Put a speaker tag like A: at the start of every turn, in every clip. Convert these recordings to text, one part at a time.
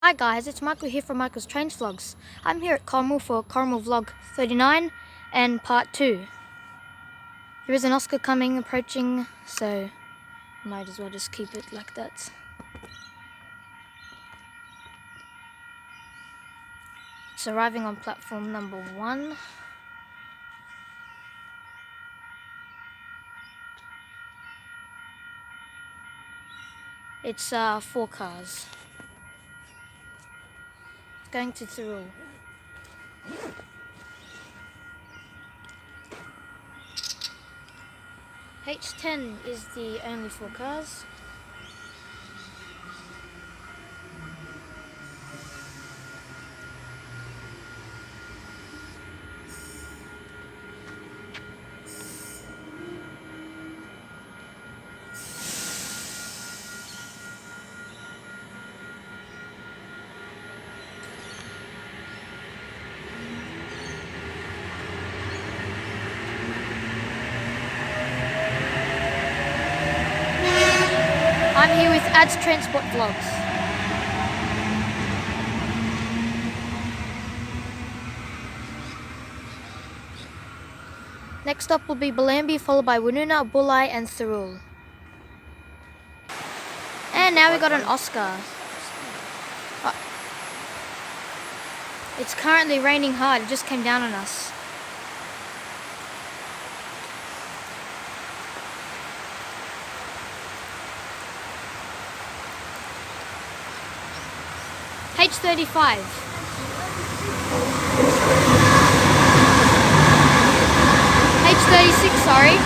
A: Hi guys, it's Michael here from Michael's Trains Vlogs. I'm here at Corrimal for Corrimal Vlog 39 and part 2. There is an Oscar approaching, so I might as well just keep it like that. It's arriving on platform number 1. It's 4 cars. It's going to Thurul. H10 is the only 4 cars. I'm here with Ads Transport Vlogs. Next up will be Bellambi, followed by Woonona, Bulli and Thurul. And now we got an Oscar. It's currently raining hard, it just came down on us. H35. H36, sorry.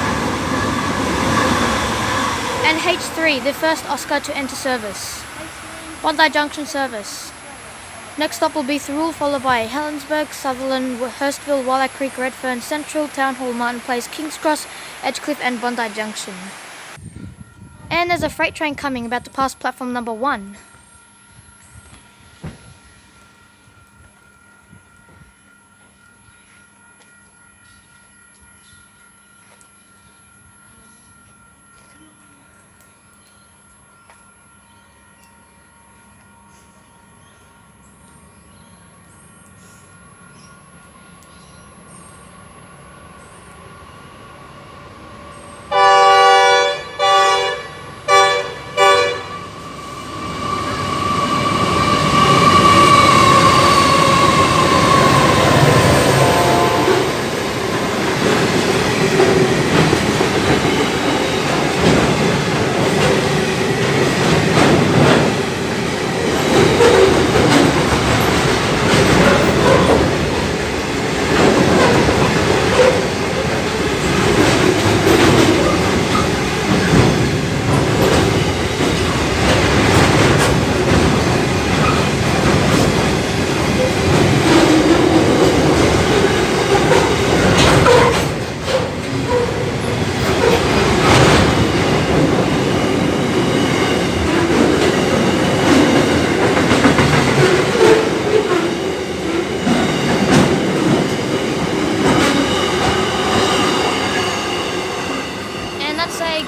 A: And H3, the first Oscar to enter service. Bondi Junction service. Next up will be Thurul, followed by Helensburgh, Sutherland, Hurstville, Walla Creek, Redfern, Central, Town Hall, Martin Place, Kings Cross, Edgecliff and Bondi Junction. And there's a freight train coming, about to pass platform number 1.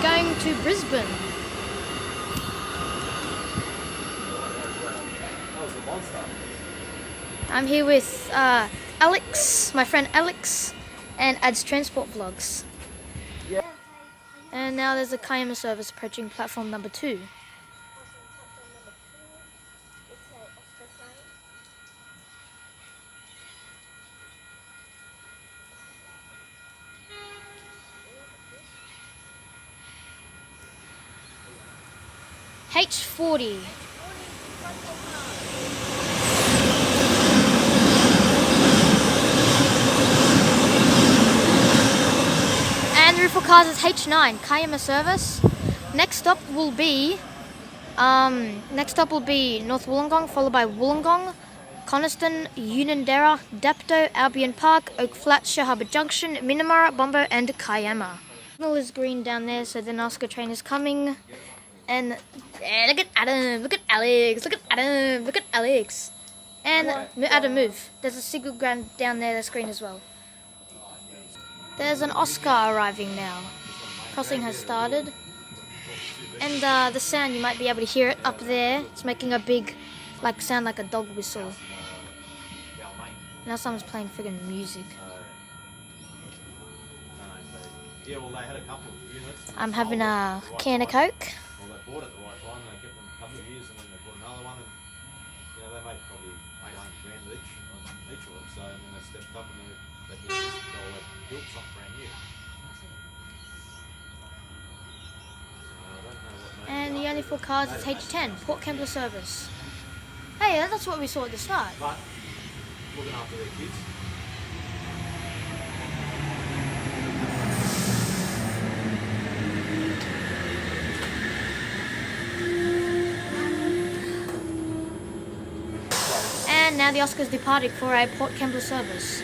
A: Going to Brisbane. I'm here with Alex, my friend Alex, and Ads Transport Vlogs. Yeah. And now there's a Kiama service approaching platform number 2. H40. And the route for cars is H9, Kiama service. Next up will be North Wollongong, followed by Wollongong, Coniston, Unanderra, Dapto, Albion Park, Oak Flats, Shahaba Junction, Minamara, Bombo and Kiama. Signal is green down there, so the Oscar train is coming. And look at Adam, look at Alex, look at Adam, look at Alex. And Adam, move. There's a signal ground down there that's green as well. There's an Oscar arriving now. Crossing has started. And the sound, you might be able to hear it up there. It's making a big like sound like a dog whistle. Now someone's playing friggin' music.
B: Yeah, well, they had a couple of units.
A: I'm having a can of Coke.
B: Well, they bought it the right time. They kept them a couple of years, and then they bought another one, and they made probably 800 grand each of them. So then they stepped up and they built something brand new.
A: And the only 4 cars is H10, Port Kembla service. Hey, that's what we saw at the start.
B: But looking after their kids.
A: And now the Oscar's departed for a Port Kembla service.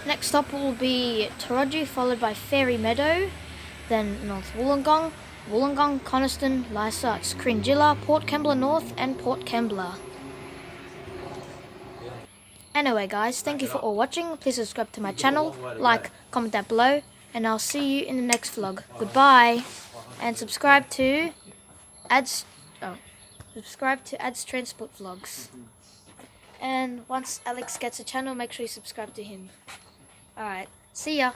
A: Next stop will be Taraji, followed by Fairy Meadow, then North Wollongong, Wollongong, Coniston, Lysarts, Cringilla, Port Kembla North, and Port Kembla. Anyway guys, thank you for all watching. Please subscribe to my channel, like, comment down below, and I'll see you in the next vlog. Goodbye, and subscribe to Ads Transport Vlogs. And once Alex gets a channel, make sure you subscribe to him. Alright, see ya.